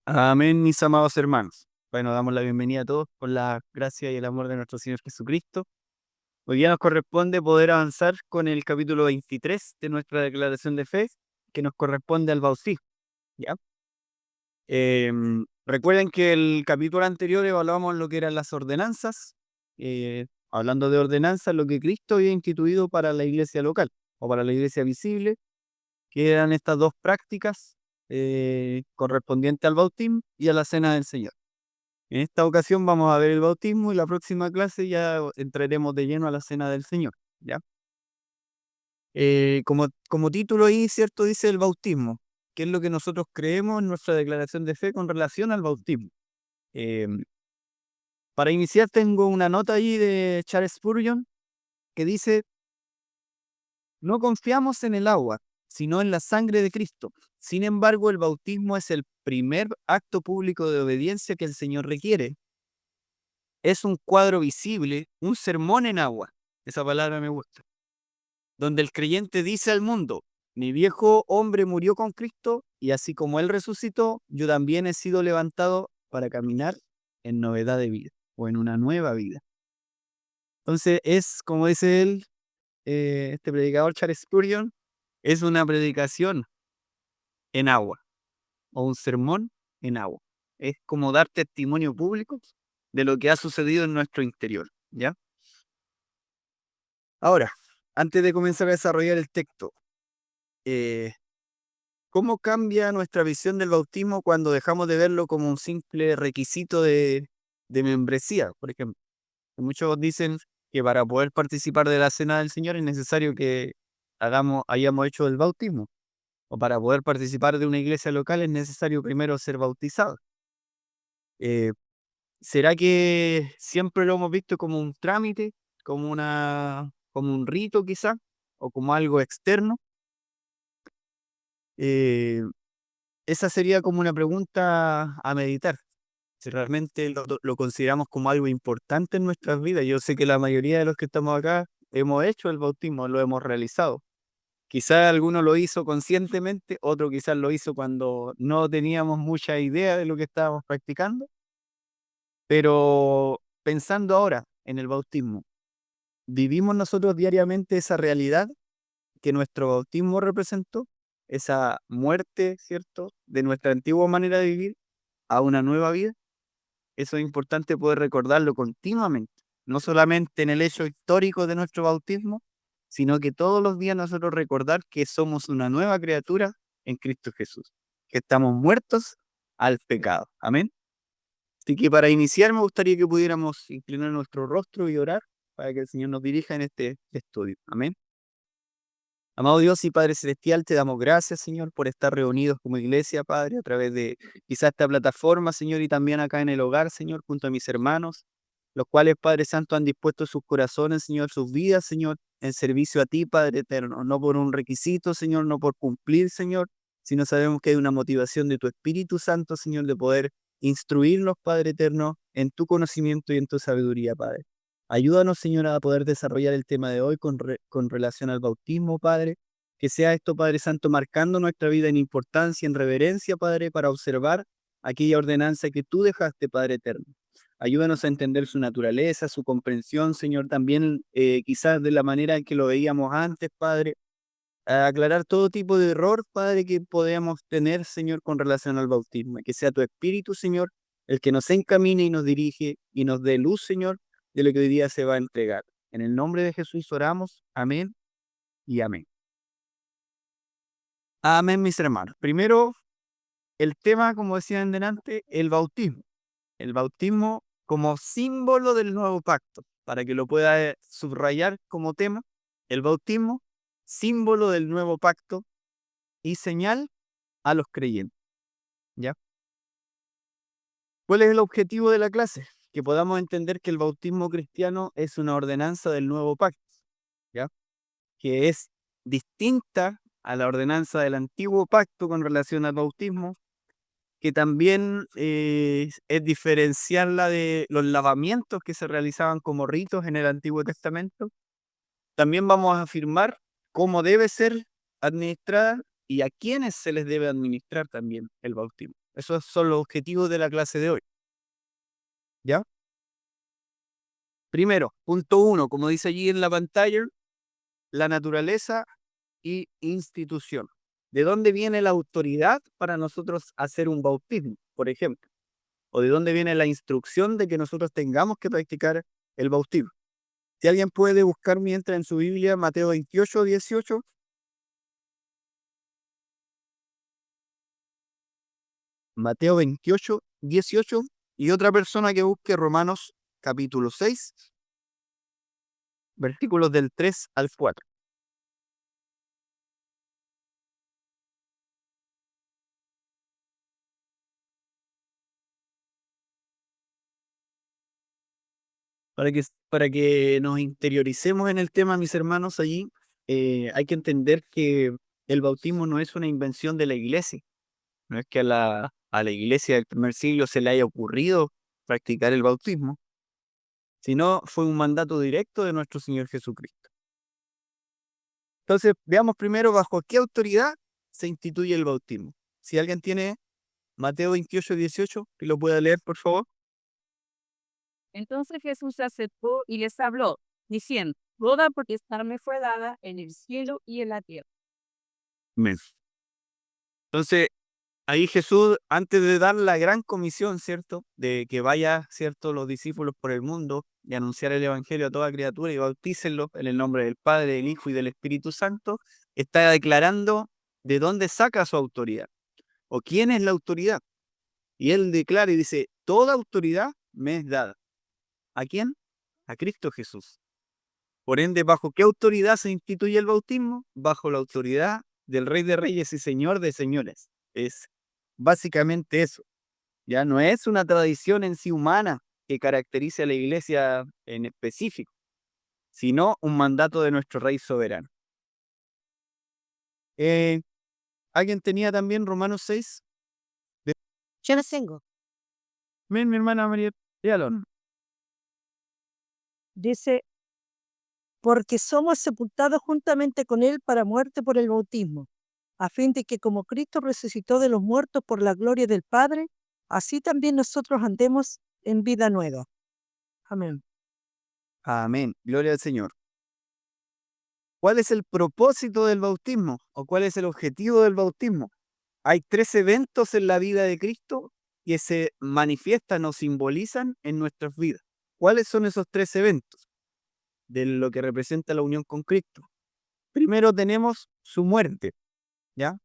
Amén, mis amados hermanos. Bueno, damos la bienvenida a todos con la gracia y el amor de nuestro Señor Jesucristo. Hoy día nos corresponde poder avanzar con el capítulo 23 de nuestra declaración de fe, que nos corresponde al bautismo. ¿Ya? Recuerden que el capítulo anterior evaluamos lo que eran las ordenanzas, hablando de ordenanzas, lo que Cristo había instituido para la iglesia local o para la iglesia visible, que eran estas dos prácticas correspondientes al bautismo y a la cena del Señor. En esta ocasión vamos a ver el bautismo y la próxima clase ya entraremos de lleno a la cena del Señor, ¿ya? Como título ahí, ¿cierto? Dice el bautismo, que es lo que nosotros creemos en nuestra declaración de fe con relación al bautismo. Eh, para iniciar tengo una nota ahí de Charles Spurgeon que dice: no confiamos en el agua, sino en la sangre de Cristo. Sin embargo, el bautismo es el primer acto público de obediencia que el Señor requiere. Es un cuadro visible, un sermón en agua. Esa palabra me gusta. Donde el creyente dice al mundo: mi viejo hombre murió con Cristo y así como Él resucitó, yo también he sido levantado para caminar en novedad de vida o en una nueva vida. Entonces es, como dice él, este predicador Charles Spurgeon, es una predicación en agua o un sermón en agua. Es como dar testimonio público de lo que ha sucedido en nuestro interior, ¿ya? Ahora, antes de comenzar a desarrollar el texto, eh, ¿cómo cambia nuestra visión del bautismo cuando dejamos de verlo como un simple requisito de membresía? Por ejemplo, muchos dicen que para poder participar de la cena del Señor es necesario que hayamos hecho el bautismo, o para poder participar de una iglesia local es necesario primero ser bautizado. Eh, ¿Será que siempre lo hemos visto como un trámite, como un rito quizá, o como algo externo? Eh, Esa sería como una pregunta a meditar, si realmente lo consideramos como algo importante en nuestras vidas. Yo sé que la mayoría de los que estamos acá hemos hecho el bautismo, lo hemos realizado. Quizás alguno lo hizo conscientemente, otro quizás lo hizo cuando no teníamos mucha idea de lo que estábamos practicando, pero pensando ahora en el bautismo, ¿vivimos nosotros diariamente esa realidad que nuestro bautismo representó? Esa muerte, ¿cierto?, de nuestra antigua manera de vivir a una nueva vida. Eso es importante poder recordarlo continuamente, no solamente en el hecho histórico de nuestro bautismo, sino que todos los días nosotros recordar que somos una nueva criatura en Cristo Jesús, que estamos muertos al pecado. Amén. Así que para iniciar me gustaría que pudiéramos inclinar nuestro rostro y orar para que el Señor nos dirija en este estudio. Amén. Amado Dios y Padre Celestial, te damos gracias, Señor, por estar reunidos como iglesia, Padre, a través de quizás esta plataforma, Señor, y también acá en el hogar, Señor, junto a mis hermanos, los cuales, Padre Santo, han dispuesto sus corazones, Señor, sus vidas, Señor, en servicio a ti, Padre eterno, no por un requisito, Señor, no por cumplir, Señor, sino sabemos que hay una motivación de tu Espíritu Santo, Señor, de poder instruirnos, Padre eterno, en tu conocimiento y en tu sabiduría, Padre. Ayúdanos, Señor, a poder desarrollar el tema de hoy con relación al bautismo, Padre. Que sea esto, Padre Santo, marcando nuestra vida en importancia, en reverencia, Padre, para observar aquella ordenanza que tú dejaste, Padre eterno. Ayúdanos a entender su naturaleza, su comprensión, Señor, también quizás de la manera en que lo veíamos antes, Padre. A aclarar todo tipo de error, Padre, que podamos tener, Señor, con relación al bautismo. Que sea tu Espíritu, Señor, el que nos encamine y nos dirige y nos dé luz, Señor, de lo que hoy día se va a entregar. En el nombre de Jesús oramos. Amén y amén. Amén, mis hermanos. Primero, el tema, como decía en delante, el bautismo. El bautismo como símbolo del nuevo pacto, para que lo pueda subrayar como tema. El bautismo, símbolo del nuevo pacto y señal a los creyentes. ¿Ya? ¿Cuál es el objetivo de la clase? Que podamos entender que el bautismo cristiano es una ordenanza del nuevo pacto, ¿ya? Que es distinta a la ordenanza del antiguo pacto con relación al bautismo, que también es diferenciarla de los lavamientos que se realizaban como ritos en el Antiguo Testamento. También vamos a afirmar cómo debe ser administrada y a quiénes se les debe administrar también el bautismo. Esos son los objetivos de la clase de hoy. ¿Ya? Primero, punto 1, como dice allí en la pantalla, la naturaleza y institución. ¿De dónde viene la autoridad para nosotros hacer un bautismo, por ejemplo? ¿O de dónde viene la instrucción de que nosotros tengamos que practicar el bautismo? Si alguien puede buscar mientras en su Biblia Mateo 28, 18. Mateo 28, 18. Y otra persona que busque Romanos capítulo 6, versículos del 3 al 4. Para que nos interioricemos en el tema, mis hermanos, allí hay que entender que el bautismo no es una invención de la iglesia. No es que a la iglesia del primer siglo se le haya ocurrido practicar el bautismo, sino fue un mandato directo de nuestro Señor Jesucristo. Entonces, veamos primero bajo qué autoridad se instituye el bautismo. Si alguien tiene Mateo 28, 18, y lo puede leer, por favor. Entonces Jesús se acercó y les habló, diciendo, toda potestad me fue dada en el cielo y en la tierra. Amén. Entonces, ahí Jesús, antes de dar la gran comisión, ¿cierto? De que vaya, ¿cierto? Los discípulos por el mundo y anunciar el evangelio a toda criatura y bautícenlos en el nombre del Padre, del Hijo y del Espíritu Santo, está declarando de dónde saca su autoridad o quién es la autoridad. Y él declara y dice, toda autoridad me es dada. ¿A quién? A Cristo Jesús. Por ende, ¿bajo qué autoridad se instituye el bautismo? Bajo la autoridad del Rey de Reyes y Señor de Señores. Es básicamente eso. Ya no es una tradición en sí humana que caracterice a la iglesia en específico, sino un mandato de nuestro Rey soberano. Eh, ¿Alguien tenía también Romanos 6? Yo lo tengo. Ven, mi hermana María, léalo. Dice, porque somos sepultados juntamente con Él para muerte por el bautismo, a fin de que como Cristo resucitó de los muertos por la gloria del Padre, así también nosotros andemos en vida nueva. Amén. Amén. Gloria al Señor. ¿Cuál es el propósito del bautismo? ¿O cuál es el objetivo del bautismo? Hay 3 eventos en la vida de Cristo que se manifiestan o simbolizan en nuestras vidas. ¿Cuáles son esos 3 eventos de lo que representa la unión con Cristo? Primero tenemos su muerte, ¿ya?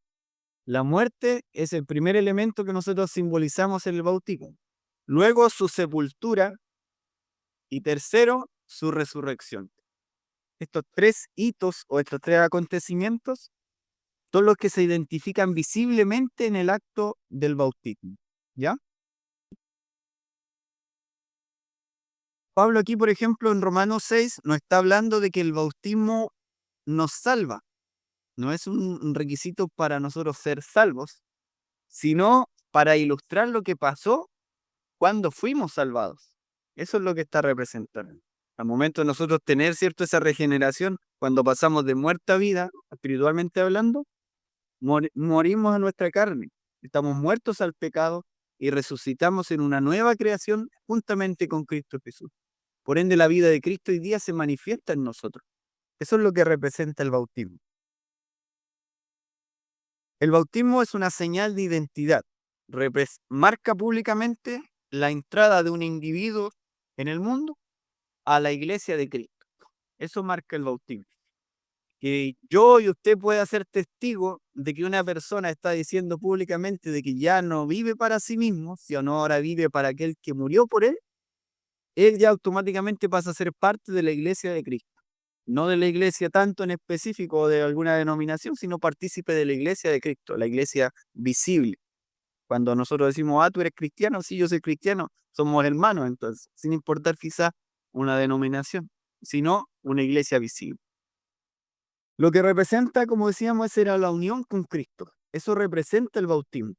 La muerte es el primer elemento que nosotros simbolizamos en el bautismo. Luego su sepultura y tercero su resurrección. Estos 3 hitos o estos 3 acontecimientos son los que se identifican visiblemente en el acto del bautismo, ¿ya? Pablo aquí, por ejemplo, en Romanos 6, nos está hablando de que el bautismo nos salva. No es un requisito para nosotros ser salvos, sino para ilustrar lo que pasó cuando fuimos salvados. Eso es lo que está representando. Al momento de nosotros tener, ¿cierto?, esa regeneración, cuando pasamos de muerte a vida, espiritualmente hablando, morimos a nuestra carne. Estamos muertos al pecado y resucitamos en una nueva creación juntamente con Cristo Jesús. Por ende, la vida de Cristo hoy día se manifiesta en nosotros. Eso es lo que representa el bautismo. El bautismo es una señal de identidad. Marca públicamente la entrada de un individuo en el mundo a la iglesia de Cristo. Eso marca el bautismo. Que yo y usted pueda ser testigo de que una persona está diciendo públicamente de que ya no vive para sí mismo, sino ahora vive para aquel que murió por él ya automáticamente pasa a ser parte de la iglesia de Cristo. No de la iglesia tanto en específico o de alguna denominación, sino partícipe de la iglesia de Cristo, la iglesia visible. Cuando nosotros decimos, tú eres cristiano, sí, yo soy cristiano, somos hermanos, entonces, sin importar quizás una denominación, sino una iglesia visible. Lo que representa, como decíamos, era la unión con Cristo. Eso representa el bautismo.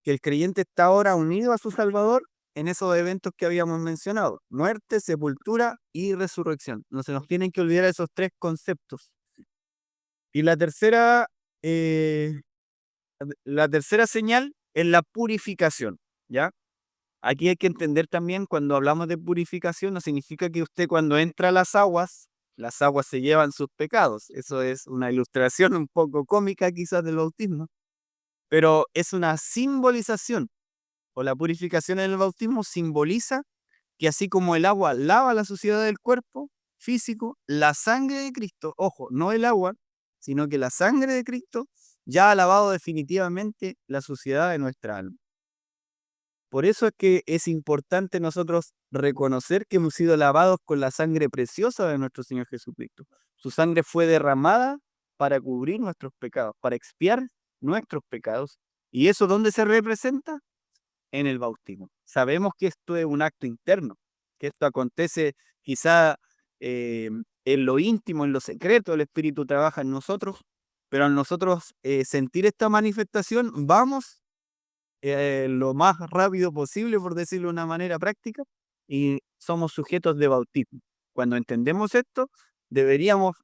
Que el creyente está ahora unido a su Salvador en esos eventos que habíamos mencionado: muerte, sepultura y resurrección. No se nos tienen que olvidar esos 3 conceptos. Y la tercera señal en la purificación, ¿ya? Aquí hay que entender también cuando hablamos de purificación, no significa que usted cuando entra a las aguas se llevan sus pecados. Eso es una ilustración un poco cómica quizás del bautismo, pero es una simbolización, o la purificación en el bautismo simboliza que así como el agua lava la suciedad del cuerpo físico, la sangre de Cristo, ojo, no el agua, sino que la sangre de Cristo ya ha lavado definitivamente la suciedad de nuestra alma. Por eso es que es importante nosotros reconocer que hemos sido lavados con la sangre preciosa de nuestro Señor Jesucristo. Su sangre fue derramada para cubrir nuestros pecados, para expiar nuestros pecados. ¿Y eso dónde se representa? En el bautismo. Sabemos que esto es un acto interno, que esto acontece quizá en lo íntimo, en lo secreto, el Espíritu trabaja en nosotros, pero al nosotros sentir esta manifestación, vamos lo más rápido posible, por decirlo de una manera práctica, y somos sujetos de bautismo. Cuando entendemos esto, deberíamos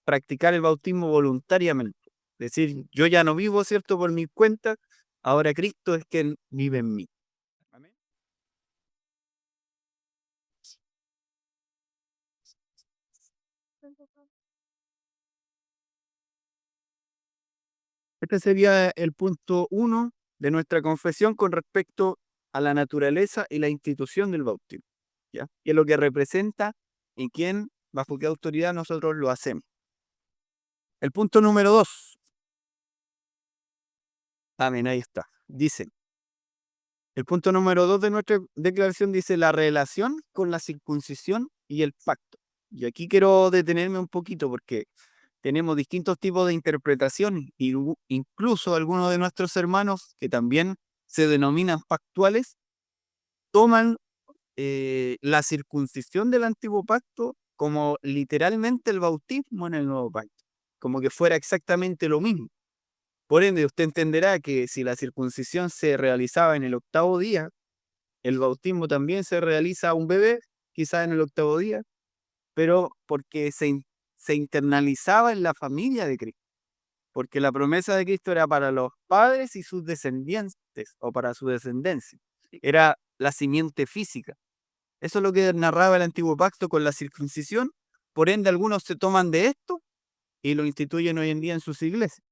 practicar el bautismo voluntariamente. Es decir, yo ya no vivo, ¿cierto?, por mi cuenta, ahora Cristo es quien vive en mí. Amén. Este sería el punto 1 de nuestra confesión con respecto a la naturaleza y la institución del bautismo, ¿ya? Y es lo que representa y quién, bajo qué autoridad nosotros lo hacemos. El punto número 2. Amén, ahí está. Dice, el punto número 2 de nuestra declaración dice la relación con la circuncisión y el pacto. Y aquí quiero detenerme un poquito porque tenemos distintos tipos de interpretaciones y incluso algunos de nuestros hermanos que también se denominan pactuales toman la circuncisión del antiguo pacto como literalmente el bautismo en el nuevo pacto, como que fuera exactamente lo mismo. Por ende, usted entenderá que si la circuncisión se realizaba en el octavo día, el bautismo también se realiza a un bebé, quizás en el octavo día, pero porque se internalizaba en la familia de Cristo. Porque la promesa de Cristo era para los padres y sus descendientes, o para su descendencia. Era la simiente física. Eso es lo que narraba el antiguo pacto con la circuncisión. Por ende, algunos se toman de esto y lo instituyen hoy en día en sus iglesias.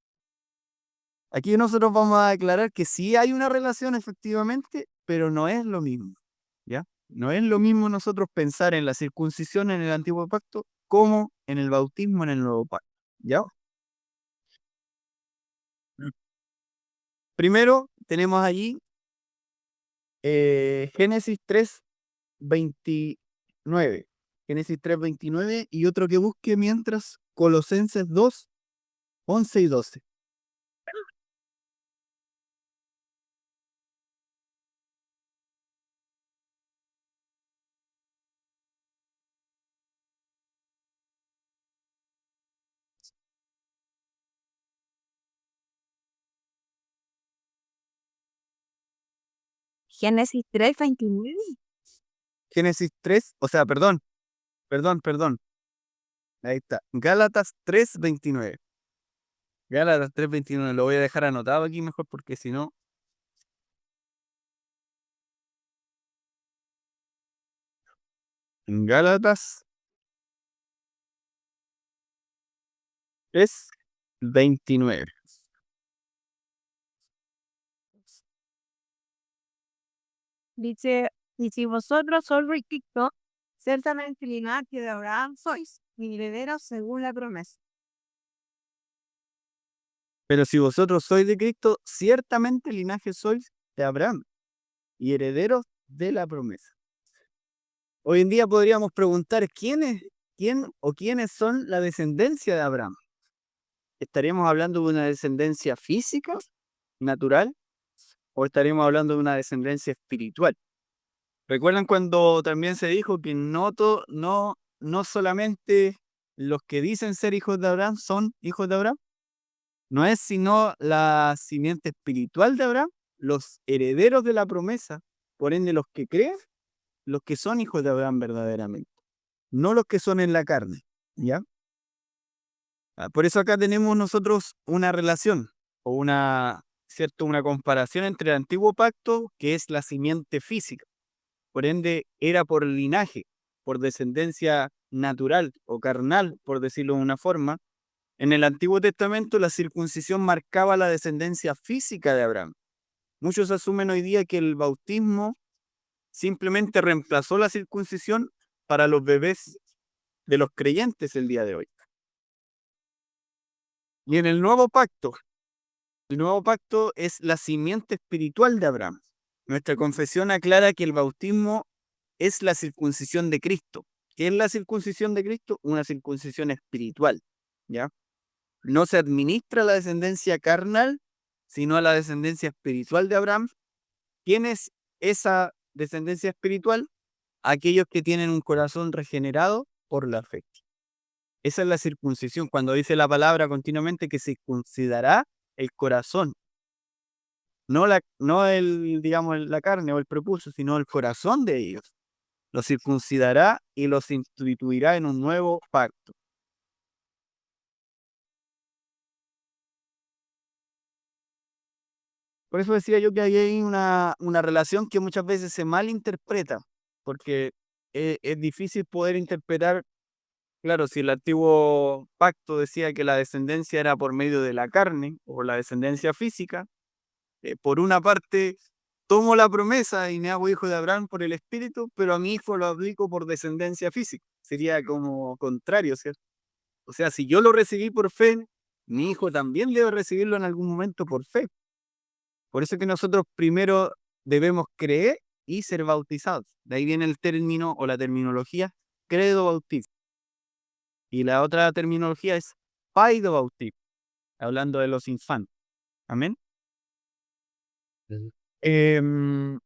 Aquí nosotros vamos a declarar que sí hay una relación efectivamente, pero no es lo mismo, ¿ya? No es lo mismo nosotros pensar en la circuncisión en el antiguo pacto como en el bautismo en el nuevo pacto, ¿ya? Mm. Primero tenemos allí Génesis 3:29. Génesis 3:29 y otro que busque mientras Colosenses 2:11 y 12. Génesis 3:29. Génesis 3, o sea, perdón. Ahí está. Gálatas 3:29. Gálatas 3:29. Lo voy a dejar anotado aquí mejor porque si no. Gálatas 3:29. Dice, y si vosotros sois de Cristo, ciertamente linaje de Abraham sois, y herederos según la promesa. Pero si vosotros sois de Cristo, ciertamente linaje sois de Abraham y herederos de la promesa. Hoy en día podríamos preguntar quién o quiénes son la descendencia de Abraham. ¿Estaríamos hablando de una descendencia física, natural, o estaríamos hablando de una descendencia espiritual? ¿Recuerdan cuando también se dijo que no solamente los que dicen ser hijos de Abraham son hijos de Abraham? No es sino la simiente espiritual de Abraham, los herederos de la promesa, por ende los que creen, los que son hijos de Abraham verdaderamente, no los que son en la carne, ¿ya? Por eso acá tenemos nosotros una relación o una ¿cierto? Una comparación entre el antiguo pacto, que es la simiente física. Por ende, era por linaje, por descendencia natural o carnal, por decirlo de una forma. En el Antiguo Testamento, la circuncisión marcaba la descendencia física de Abraham. Muchos asumen hoy día que el bautismo simplemente reemplazó la circuncisión para los bebés de los creyentes el día de hoy. Y en el nuevo pacto es la simiente espiritual de Abraham. Nuestra confesión aclara que el bautismo es la circuncisión de Cristo. ¿Qué es la circuncisión de Cristo? Una circuncisión espiritual, ¿ya? No se administra la descendencia carnal, sino a la descendencia espiritual de Abraham. ¿Quién es esa descendencia espiritual? Aquellos que tienen un corazón regenerado por la fe. Esa es la circuncisión, cuando dice la palabra continuamente que circuncidará el corazón. No digamos, la carne o el prepucio, sino el corazón de ellos. Los circuncidará y los instituirá en un nuevo pacto. Por eso decía yo que ahí hay una relación que muchas veces se malinterpreta, porque es difícil poder interpretar, claro, si el antiguo pacto decía que la descendencia era por medio de la carne o la descendencia física, por una parte tomo la promesa y me hago hijo de Abraham por el espíritu, pero a mi hijo lo aplico por descendencia física. Sería como contrario, ¿cierto? O sea, si yo lo recibí por fe, mi hijo también debe recibirlo en algún momento por fe. Por eso es que nosotros primero debemos creer y ser bautizados. De ahí viene el término o la terminología credo bautismo. Y la otra terminología es paido bautismo, hablando de los infantes. Amén. Em,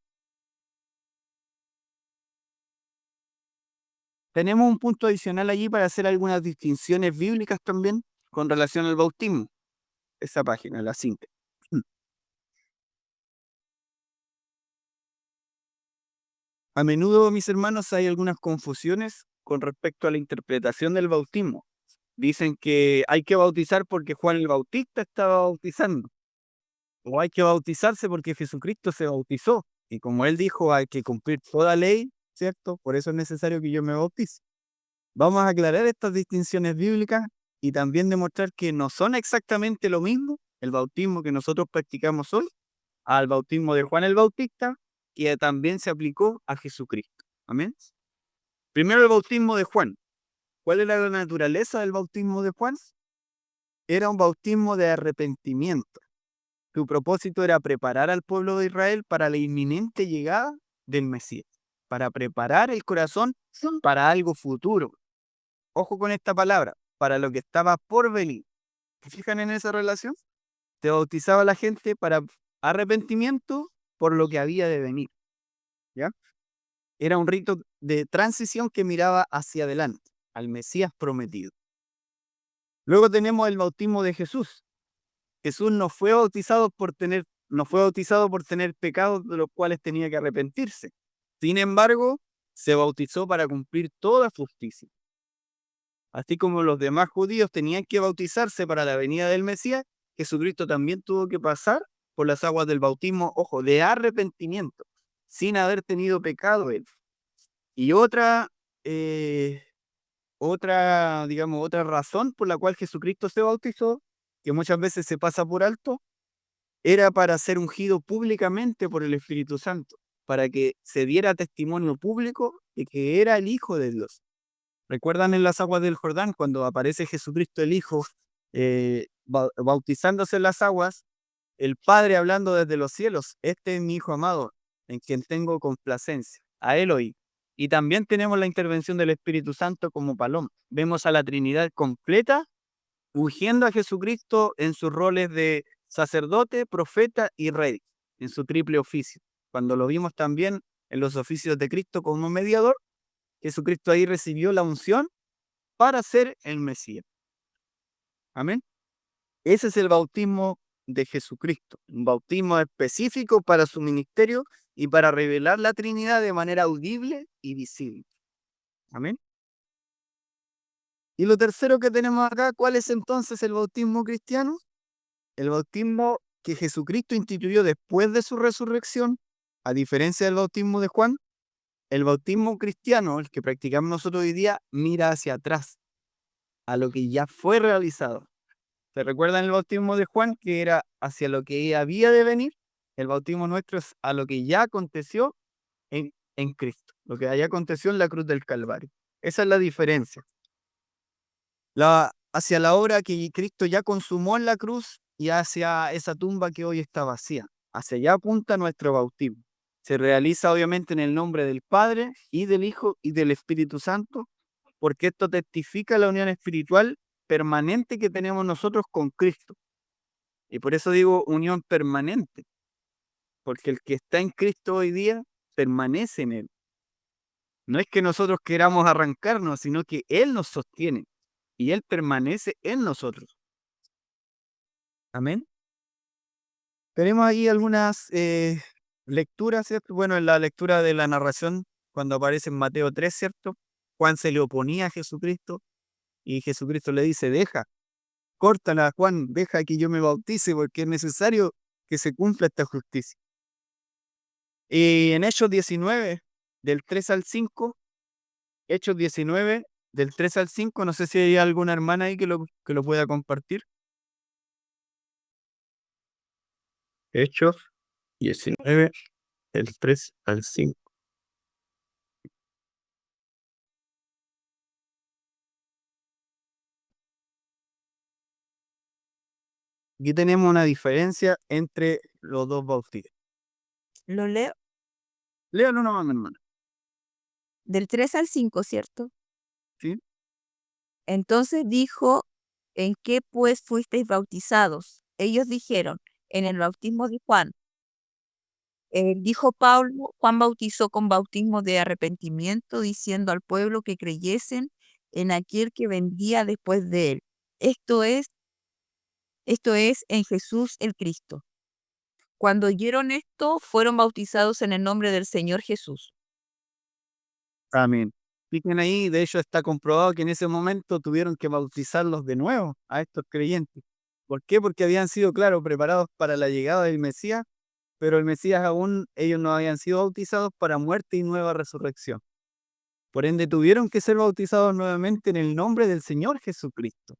Tenemos un punto adicional allí para hacer algunas distinciones bíblicas también con relación al bautismo. Esa página, la síntesis. A menudo, mis hermanos, hay algunas confusiones con respecto a la interpretación del bautismo. Dicen que hay que bautizar porque Juan el Bautista estaba bautizando. O hay que bautizarse porque Jesucristo se bautizó. Y como él dijo, hay que cumplir toda ley, ¿cierto? Por eso es necesario que yo me bautice. Vamos a aclarar estas distinciones bíblicas y también demostrar que no son exactamente lo mismo el bautismo que nosotros practicamos hoy al bautismo de Juan el Bautista, que también se aplicó a Jesucristo. Amén. Primero el bautismo de Juan. ¿Cuál era la naturaleza del bautismo de Juan? Era un bautismo de arrepentimiento. Su propósito era preparar al pueblo de Israel para la inminente llegada del Mesías, para preparar el corazón para algo futuro. Ojo con esta palabra, para lo que estaba por venir. ¿Se fijan en esa relación? Se bautizaba a la gente para arrepentimiento por lo que había de venir. ¿Ya? Era un rito de transición que miraba hacia adelante, al Mesías prometido. Luego tenemos el bautismo de Jesús. Jesús no fue bautizado por tener pecados de los cuales tenía que arrepentirse. Sin embargo, se bautizó para cumplir toda justicia. Así como los demás judíos tenían que bautizarse para la venida del Mesías, Jesucristo también tuvo que pasar por las aguas del bautismo, ojo, de arrepentimiento, sin haber tenido pecado él. Y otra razón por la cual Jesucristo se bautizó, que muchas veces se pasa por alto, era para ser ungido públicamente por el Espíritu Santo, para que se diera testimonio público de que era el Hijo de Dios. ¿Recuerdan en las aguas del Jordán cuando aparece Jesucristo el Hijo bautizándose en las aguas? El Padre hablando desde los cielos, este es mi Hijo amado, en quien tengo complacencia. A él oí. Y también tenemos la intervención del Espíritu Santo como paloma. Vemos a la Trinidad completa ungiendo a Jesucristo en sus roles de sacerdote, profeta y rey, en su triple oficio. Cuando lo vimos también en los oficios de Cristo como mediador, Jesucristo ahí recibió la unción para ser el Mesías. Amén. Ese es el bautismo de Jesucristo, un bautismo específico para su ministerio y para revelar la Trinidad de manera audible y visible. Amén. Y lo tercero que tenemos acá, ¿cuál es entonces el bautismo cristiano? El bautismo que Jesucristo instituyó después de su resurrección, a diferencia del bautismo de Juan, el bautismo cristiano, el que practicamos nosotros hoy día, mira hacia atrás, a lo que ya fue realizado. ¿Se recuerdan el bautismo de Juan, que era hacia lo que había de venir? El bautismo nuestro es a lo que ya aconteció en Cristo, lo que ya aconteció en la cruz del Calvario. Esa es la diferencia. Hacia la obra que Cristo ya consumó en la cruz y hacia esa tumba que hoy está vacía. Hacia allá apunta nuestro bautismo. Se realiza obviamente en el nombre del Padre y del Hijo y del Espíritu Santo, porque esto testifica la unión espiritual permanente que tenemos nosotros con Cristo. Y por eso digo unión permanente, porque el que está en Cristo hoy día permanece en Él. No es que nosotros queramos arrancarnos, sino que Él nos sostiene y Él permanece en nosotros. Amén. Tenemos ahí algunas lecturas, ¿cierto? Bueno, en la lectura de la narración, cuando aparece en Mateo 3, ¿cierto? Juan se le oponía a Jesucristo y Jesucristo le dice, deja, córtala, Juan, deja que yo me bautice porque es necesario que se cumpla esta justicia. Y en Hechos 19, del 3 al 5, Hechos 19, del 3 al 5, no sé si hay alguna hermana ahí que lo pueda compartir. Hechos 19, del 3 al 5. Aquí tenemos una diferencia entre los dos bautismos. Lo leo Léalo nomás, mi hermana. del 3 al 5, ¿cierto? ¿Sí? Entonces dijo, ¿en qué pues fuisteis bautizados? Ellos dijeron, en el bautismo de Juan. Dijo Pablo, Juan bautizó con bautismo de arrepentimiento, diciendo al pueblo que creyesen en aquel que vendría después de él. Esto es en Jesús el Cristo. Cuando oyeron esto, fueron bautizados en el nombre del Señor Jesús. Amén. Fijen ahí, de hecho está comprobado que en ese momento tuvieron que bautizarlos de nuevo a estos creyentes. ¿Por qué? Porque habían sido, claro, preparados para la llegada del Mesías, pero el Mesías aún ellos no habían sido bautizados para muerte y nueva resurrección. Por ende, tuvieron que ser bautizados nuevamente en el nombre del Señor Jesucristo.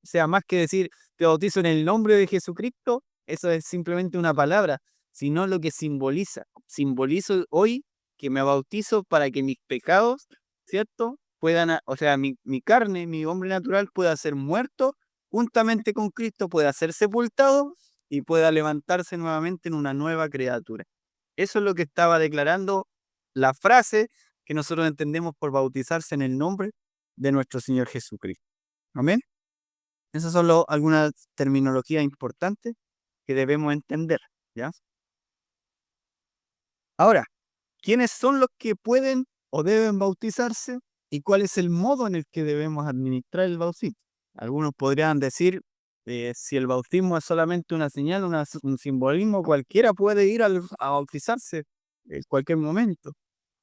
O sea, más que decir, te bautizo en el nombre de Jesucristo, eso es simplemente una palabra, sino lo que simboliza. Simbolizo hoy que me bautizo para que mis pecados, ¿cierto? Puedan, o sea, mi carne, mi hombre natural pueda ser muerto juntamente con Cristo, pueda ser sepultado y pueda levantarse nuevamente en una nueva criatura. Eso es lo que estaba declarando la frase que nosotros entendemos por bautizarse en el nombre de nuestro Señor Jesucristo. Amén. Esas son algunas terminologías importantes que debemos entender, ¿ya? Ahora, ¿quiénes son los que pueden o deben bautizarse y cuál es el modo en el que debemos administrar el bautismo? Algunos podrían decir, si el bautismo es solamente una señal, un simbolismo, cualquiera puede ir a bautizarse en cualquier momento.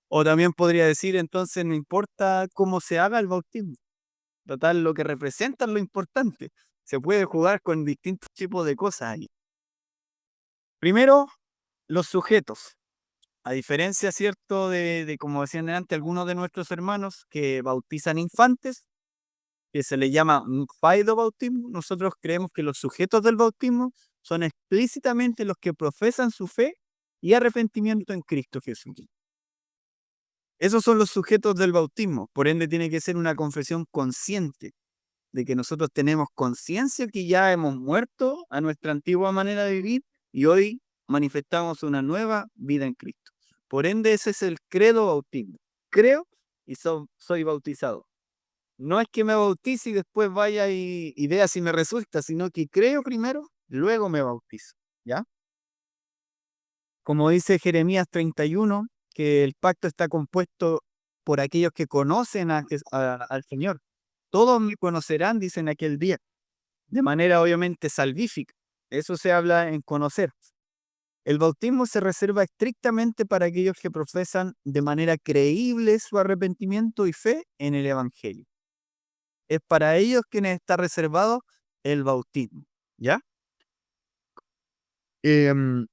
O también podría decir, entonces no importa cómo se haga el bautismo. Total, lo que representa es lo importante. Se puede jugar con distintos tipos de cosas ahí. Primero, los sujetos. A diferencia, ¿cierto?, de como decían antes, algunos de nuestros hermanos que bautizan infantes, que se le llama bautismo, nosotros creemos que los sujetos del bautismo son explícitamente los que profesan su fe y arrepentimiento en Cristo Jesús. Esos son los sujetos del bautismo, por ende tiene que ser una confesión consciente, de que nosotros tenemos conciencia que ya hemos muerto a nuestra antigua manera de vivir y hoy manifestamos una nueva vida en Cristo. Por ende, ese es el credo bautismo. Creo y soy bautizado. No es que me bautice y después vaya y vea si me resulta, sino que creo primero, luego me bautizo. ¿Ya? Como dice Jeremías 31, que el pacto está compuesto por aquellos que conocen al Señor. Todos me conocerán, dicen aquel día, de manera obviamente salvífica. Eso se habla en conocer. El bautismo se reserva estrictamente para aquellos que profesan de manera creíble su arrepentimiento y fe en el Evangelio. Es para ellos quienes está reservado el bautismo. ¿Ya? Em,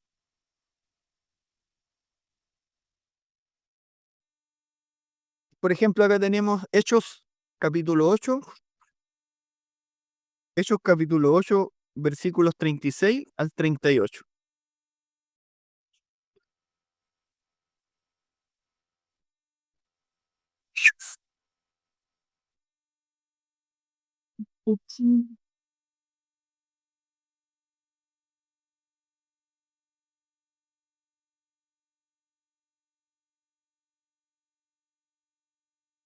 por ejemplo, acá tenemos Hechos capítulo 8, Hechos capítulo 8, versículos 36 al 38.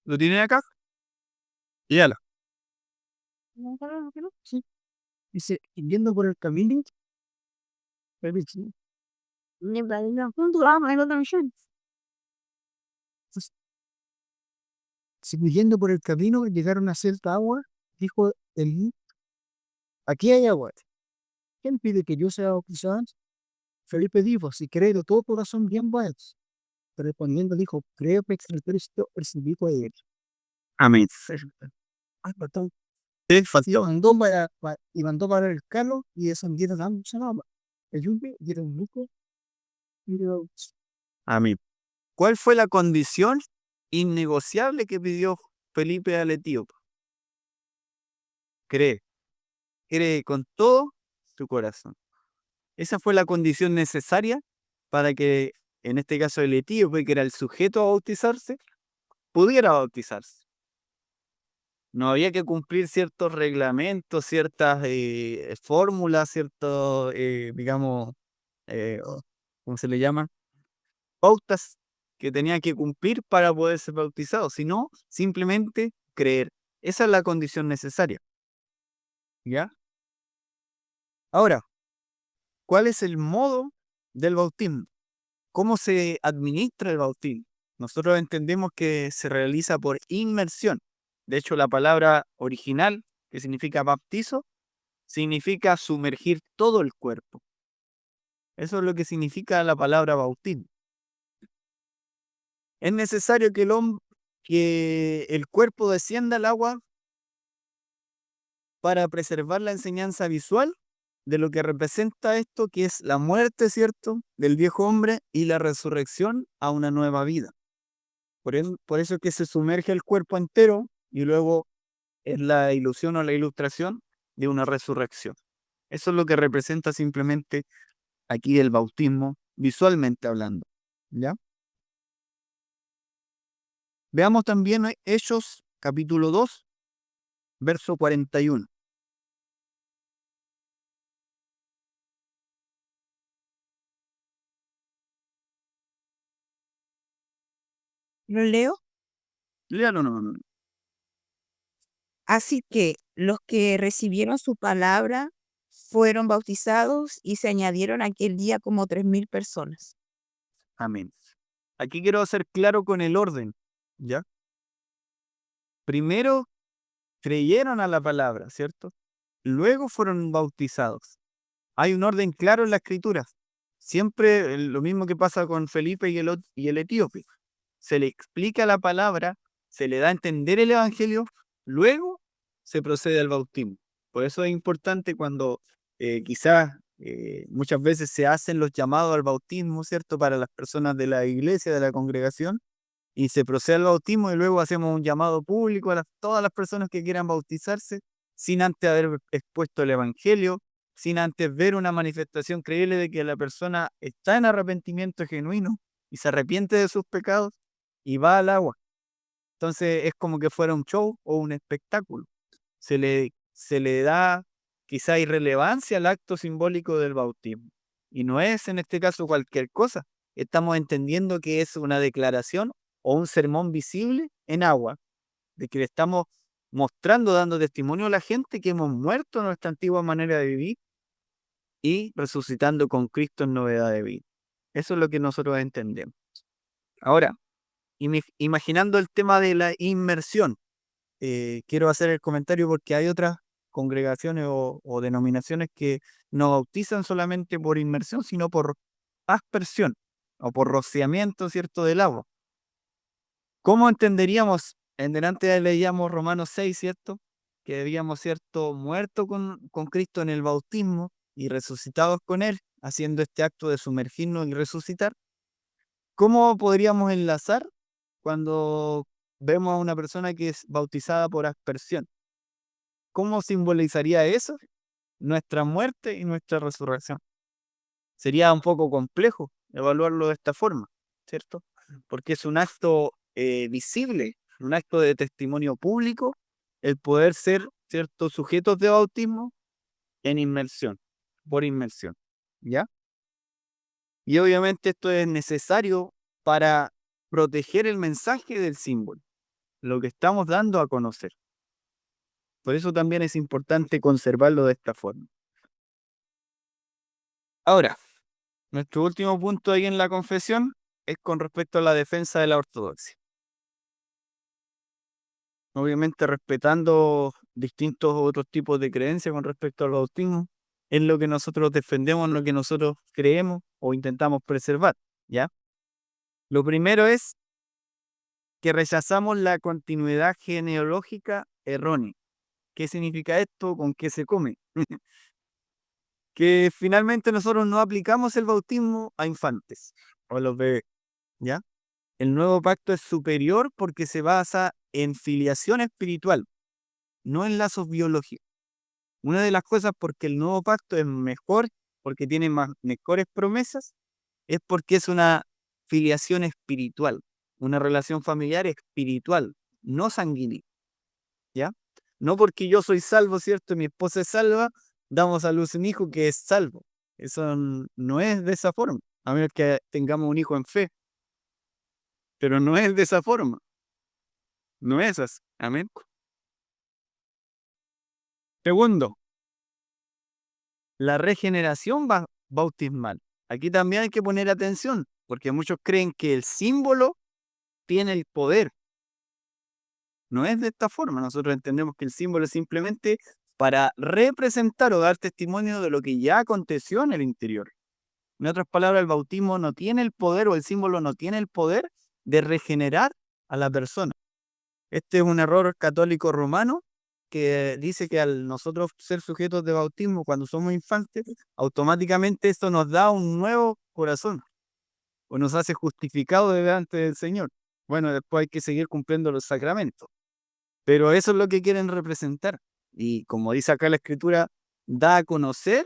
¿Lo tienen acá? Yala. Sí. Dice, yendo por el camino, siguiendo por el camino, llegaron a cierta agua, dijo el aquí hay agua. ¿Quién pide que yo sea bautizado? Felipe dijo, si cree de todo corazón, bien vas. Respondiendo dijo, creo que el Cristo recibí a él. Amén. Ah, perdón. Y mandó para el carro y descendieron a agua. El yunque dieron un lujo y dio- Amén. ¿Cuál fue la condición innegociable que pidió Felipe al etíope? Cree, cree con todo tu corazón. Esa fue la condición necesaria para que, en este caso, el etíope, que era el sujeto a bautizarse, pudiera bautizarse. No había que cumplir ciertos reglamentos, ciertas fórmulas, ciertos, digamos, ¿cómo se le llama? Pautas que tenía que cumplir para poder ser bautizado, sino simplemente creer. Esa es la condición necesaria. ¿Ya? Ahora, ¿cuál es el modo del bautismo? ¿Cómo se administra el bautismo? Nosotros entendemos que se realiza por inmersión. De hecho, la palabra original, que significa baptizo, significa sumergir todo el cuerpo. Eso es lo que significa la palabra bautismo. Es necesario que el cuerpo descienda al agua para preservar la enseñanza visual de lo que representa esto, que es la muerte, ¿cierto?, del viejo hombre y la resurrección a una nueva vida. Por eso es que se sumerge el cuerpo entero y luego es la ilusión o la ilustración de una resurrección. Eso es lo que representa simplemente aquí el bautismo, visualmente hablando. ¿Ya? Veamos también Hechos capítulo 2, verso 41. ¿Lo leo? Léalo, no. Así que los que recibieron su palabra fueron bautizados y se añadieron aquel día como 3.000 personas. Amén. Aquí quiero ser claro con el orden. ¿Ya? Primero creyeron a la palabra, ¿cierto? Luego fueron bautizados. Hay un orden claro en la escritura. Siempre lo mismo que pasa con Felipe y el etíope. Se le explica la palabra, se le da a entender el evangelio, luego se procede al bautismo. Por eso es importante cuando quizás muchas veces se hacen los llamados al bautismo, ¿cierto? Para las personas de la iglesia, de la congregación, y se procede al bautismo y luego hacemos un llamado público a todas las personas que quieran bautizarse sin antes haber expuesto el evangelio, sin antes ver una manifestación creíble de que la persona está en arrepentimiento genuino y se arrepiente de sus pecados y va al agua. Entonces es como que fuera un show o un espectáculo. Se le da quizá irrelevancia al acto simbólico del bautismo. Y no es en este caso cualquier cosa. Estamos entendiendo que es una declaración o un sermón visible en agua, de que le estamos mostrando, dando testimonio a la gente que hemos muerto en nuestra antigua manera de vivir y resucitando con Cristo en novedad de vida. Eso es lo que nosotros entendemos. Ahora, imaginando el tema de la inmersión, quiero hacer el comentario porque hay otras congregaciones o denominaciones que no bautizan solamente por inmersión, sino por aspersión o por rociamiento, ¿cierto?, del agua. ¿Cómo entenderíamos? En delante leíamos Romanos 6, ¿cierto? Que debíamos, ¿cierto?, muerto con Cristo en el bautismo, y resucitados con Él, haciendo este acto de sumergirnos y resucitar, ¿cómo podríamos enlazar cuando vemos a una persona que es bautizada por aspersión? ¿Cómo simbolizaría eso nuestra muerte y nuestra resurrección? Sería un poco complejo evaluarlo de esta forma, ¿cierto? Porque es un acto visible, un acto de testimonio público, el poder ser, ¿cierto?, sujetos de bautismo en inmersión, por inmersión, ¿ya? Y obviamente esto es necesario para proteger el mensaje del símbolo, lo que estamos dando a conocer. Por eso también es importante conservarlo de esta forma. Ahora, nuestro último punto ahí en la confesión es con respecto a la defensa de la ortodoxia. Obviamente respetando distintos otros tipos de creencias con respecto al bautismo, es lo que nosotros defendemos, lo que nosotros creemos o intentamos preservar, ¿ya? Lo primero es que rechazamos la continuidad genealógica errónea. ¿Qué significa esto? ¿Con qué se come? Que finalmente nosotros no aplicamos el bautismo a infantes o a los bebés, ¿ya? El nuevo pacto es superior porque se basa en filiación espiritual, no en lazos biológicos. Una de las cosas porque el nuevo pacto es mejor, porque tiene mejores promesas, es porque es una filiación espiritual, una relación familiar espiritual, no sanguínea, ¿ya? No porque yo soy salvo, ¿cierto? Y mi esposa es salva, damos a luz un hijo que es salvo. Eso no es de esa forma, a menos que tengamos un hijo en fe, pero no es de esa forma, no es así. Amén. Segundo, la regeneración bautismal. Aquí también hay que poner atención, porque muchos creen que el símbolo tiene el poder. No es de esta forma. Nosotros entendemos que el símbolo es simplemente para representar o dar testimonio de lo que ya aconteció en el interior. En otras palabras, el bautismo no tiene el poder o el símbolo no tiene el poder de regenerar a la persona. Este es un error católico romano que dice que al nosotros ser sujetos de bautismo cuando somos infantes, automáticamente esto nos da un nuevo corazón o nos hace justificados delante del Señor. Bueno, después hay que seguir cumpliendo los sacramentos, pero eso es lo que quieren representar. Y como dice acá la Escritura, da a conocer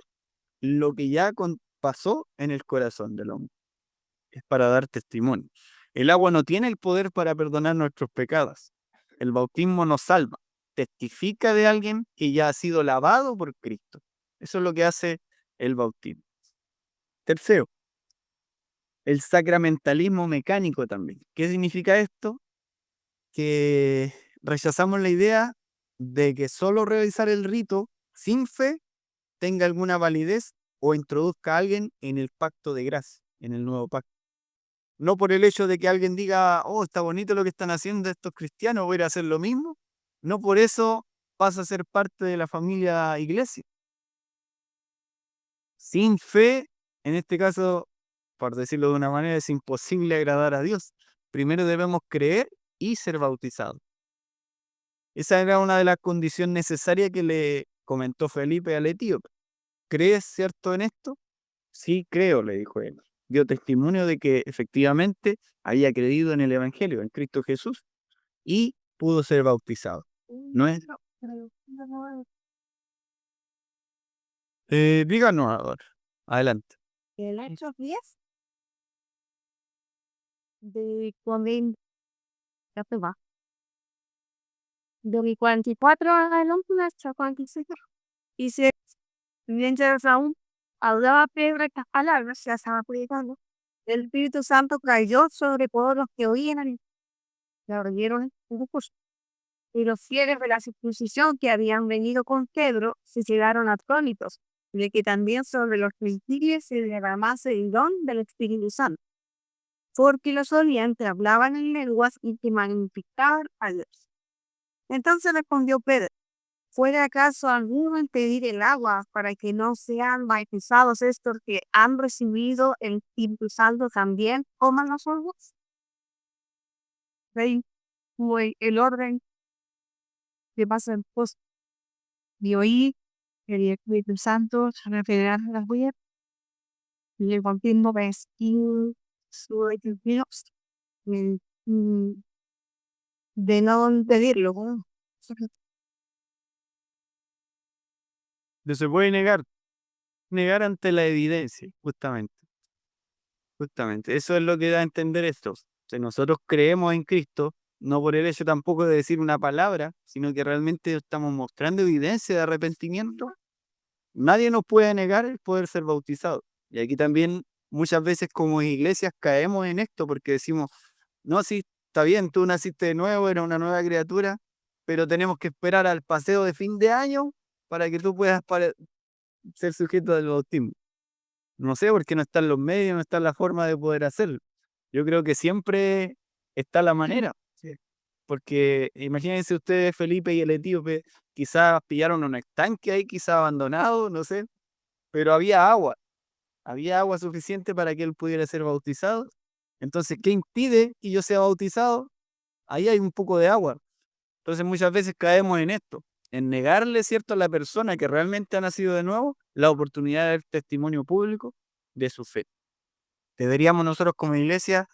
lo que ya pasó en el corazón del hombre. Es para dar testimonio. El agua no tiene el poder para perdonar nuestros pecados. El bautismo nos salva. Testifica de alguien que ya ha sido lavado por Cristo. Eso es lo que hace el bautismo. Tercero, el sacramentalismo mecánico también. ¿Qué significa esto? Que rechazamos la idea de que solo realizar el rito sin fe tenga alguna validez o introduzca a alguien en el pacto de gracia, en el nuevo pacto. No por el hecho de que alguien diga, oh, está bonito lo que están haciendo estos cristianos, voy a ir a hacer lo mismo. No por eso pasa a ser parte de la familia iglesia. Sin fe, en este caso, por decirlo de una manera, es imposible agradar a Dios. Primero debemos creer y ser bautizados. Esa era una de las condiciones necesarias que le comentó Felipe al etíope. ¿Crees cierto en esto? Sí, creo, le dijo él. Dio testimonio de que efectivamente había creído en el Evangelio, en Cristo Jesús, y pudo ser bautizado. ¿No es? Díganos ahora. Adelante. El Hechos 10 de Corintios, ya te va. De 44 adelante hasta 45. Dice, mientras aún hablaba Pedro estas palabras, ya estaba predicando, el Espíritu Santo cayó sobre todos los que oían y abrieron el discurso. Y los fieles de la circuncisión que habían venido con Pedro se quedaron atónitos de que también sobre los gentiles se derramase el don del Espíritu Santo, porque los oyentes hablaban en lenguas y que magnificaban a Dios. Entonces respondió Pedro, ¿puede acaso alguno impedir el agua para que no sean bautizados estos que han recibido el Espíritu Santo también coman los ojos? ¿Veis el orden que pasa en pos de oír el Espíritu Santo se revelará a las huellas y el bautismo va a ser su Dios de no pedirlo. ¿No? No se puede negar ante la evidencia, justamente. Justamente, eso es lo que da a entender esto. Si nosotros creemos en Cristo, no por el hecho tampoco de decir una palabra, sino que realmente estamos mostrando evidencia de arrepentimiento, nadie nos puede negar el poder ser bautizado. Y aquí también muchas veces como iglesias caemos en esto porque decimos, no, sí, está bien, tú naciste de nuevo, eres una nueva criatura, pero tenemos que esperar al paseo de fin de año para que tú puedas ser sujeto del bautismo. No sé, porque no están los medios, no está la forma de poder hacerlo. Yo creo que siempre está la manera. Sí. Porque imagínense ustedes, Felipe y el etíope, quizás pillaron un estanque ahí, quizás abandonado, no sé, pero había agua suficiente para que él pudiera ser bautizado. Entonces, ¿qué impide que yo sea bautizado? Ahí hay un poco de agua. Entonces, muchas veces caemos en esto, en negarle, ¿cierto?, a la persona que realmente ha nacido de nuevo la oportunidad de dar testimonio público de su fe. Deberíamos nosotros como iglesia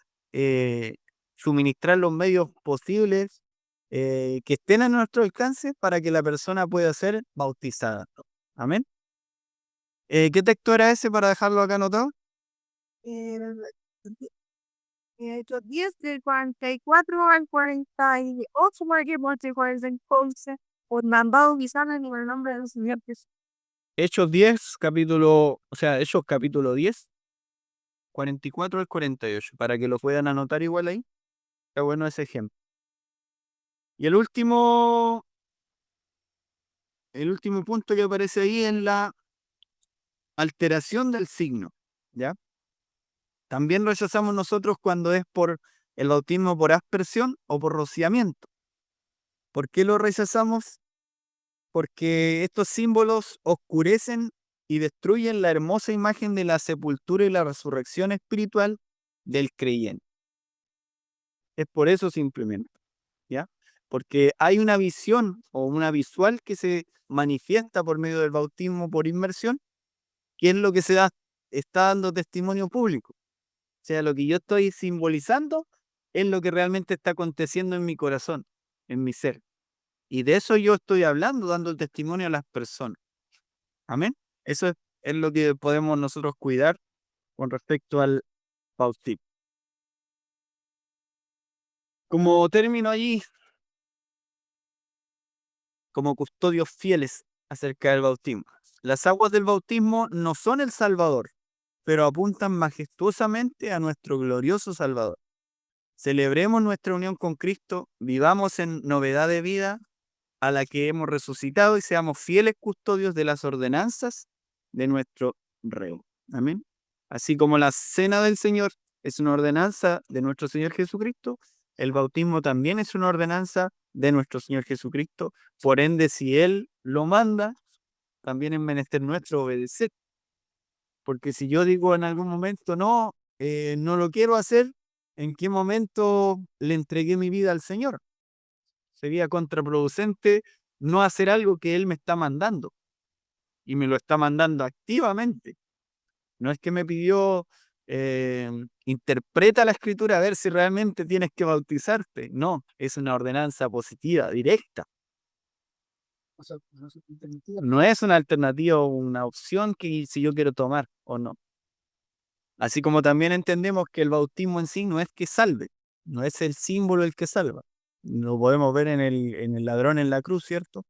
suministrar los medios posibles que estén a nuestro alcance para que la persona pueda ser bautizada. Amén. ¿Qué texto era ese para dejarlo acá anotado? Hechos 10 del 44 al 48, porque entonces por mandado guisana en el nombre del Señor Jesús. Hechos 10, Hechos capítulo 10, 44 al 48, para que lo puedan anotar igual ahí. Está bueno ese ejemplo. Y el último punto que aparece ahí es la alteración del signo, ¿ya? También rechazamos nosotros cuando es por el bautismo por aspersión o por rociamiento. ¿Por qué lo rechazamos? Porque estos símbolos oscurecen y destruyen la hermosa imagen de la sepultura y la resurrección espiritual del creyente. Es por eso simplemente, ¿ya? Porque hay una visión o una visual que se manifiesta por medio del bautismo por inmersión, que es lo que está dando testimonio público. O sea, lo que yo estoy simbolizando es lo que realmente está aconteciendo en mi corazón, en mi ser. Y de eso yo estoy hablando, dando el testimonio a las personas. Amén. Eso es lo que podemos nosotros cuidar con respecto al bautismo. Como término allí, como custodios fieles acerca del bautismo. Las aguas del bautismo no son el Salvador, pero apuntan majestuosamente a nuestro glorioso Salvador. Celebremos nuestra unión con Cristo, vivamos en novedad de vida a la que hemos resucitado y seamos fieles custodios de las ordenanzas de nuestro Rey. Amén. Así como la cena del Señor es una ordenanza de nuestro Señor Jesucristo, el bautismo también es una ordenanza de nuestro Señor Jesucristo. Por ende, si Él lo manda, también es menester nuestro obedecer. Porque si yo digo en algún momento, no, no lo quiero hacer, ¿en qué momento le entregué mi vida al Señor? Sería contraproducente no hacer algo que Él me está mandando. Y me lo está mandando activamente. No es que me pidió, interpreta la escritura a ver si realmente tienes que bautizarte. No, es una ordenanza positiva, directa. No es una alternativa o una opción que si yo quiero tomar o no. Así como también entendemos que el bautismo en sí no es que salve, no es el símbolo el que salva. Lo podemos ver en el ladrón en la cruz, ¿cierto?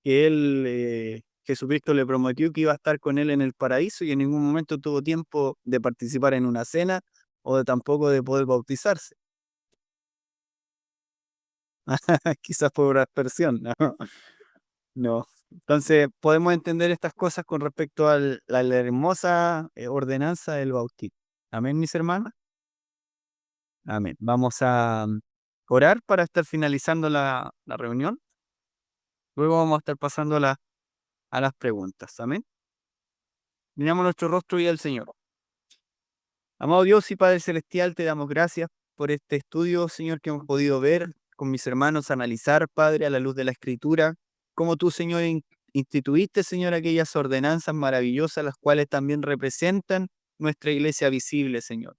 Que él, Jesucristo le prometió que iba a estar con él en el paraíso y en ningún momento tuvo tiempo de participar en una cena o tampoco de poder bautizarse. Quizás por una aspersión, ¿no? No. Entonces podemos entender estas cosas con respecto a la hermosa ordenanza del bautismo. Amén, mis hermanos. Amén. Vamos a orar para estar finalizando la reunión. Luego vamos a estar pasando a las preguntas. Amén. Miramos nuestro rostro y al Señor. Amado Dios y Padre Celestial, te damos gracias por este estudio, Señor, que hemos podido ver con mis hermanos, analizar, Padre, a la luz de la Escritura, cómo tú, Señor, instituiste, Señor, aquellas ordenanzas maravillosas, las cuales también representan nuestra iglesia visible, Señor.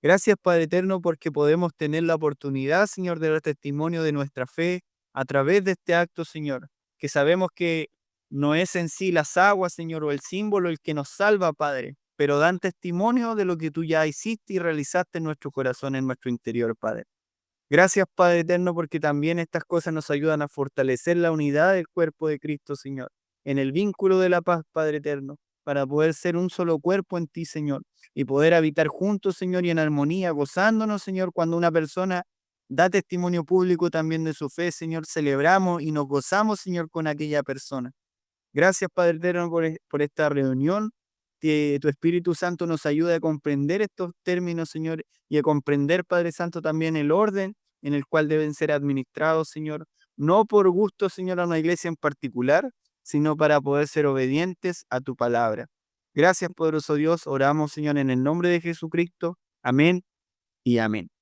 Gracias, Padre eterno, porque podemos tener la oportunidad, Señor, de dar testimonio de nuestra fe a través de este acto, Señor, que sabemos que no es en sí las aguas, Señor, o el símbolo el que nos salva, Padre, pero dan testimonio de lo que tú ya hiciste y realizaste en nuestro corazón, en nuestro interior, Padre. Gracias, Padre eterno, porque también estas cosas nos ayudan a fortalecer la unidad del cuerpo de Cristo, Señor, en el vínculo de la paz, Padre eterno, para poder ser un solo cuerpo en ti, Señor, y poder habitar juntos, Señor, y en armonía, gozándonos, Señor, cuando una persona da testimonio público también de su fe, Señor, celebramos y nos gozamos, Señor, con aquella persona. Gracias, Padre eterno, por esta reunión. Que tu Espíritu Santo nos ayude a comprender estos términos, Señor, y a comprender, Padre Santo, también el orden en el cual deben ser administrados, Señor, no por gusto, Señor, a una iglesia en particular, sino para poder ser obedientes a tu palabra. Gracias, poderoso Dios. Oramos, Señor, en el nombre de Jesucristo. Amén y amén.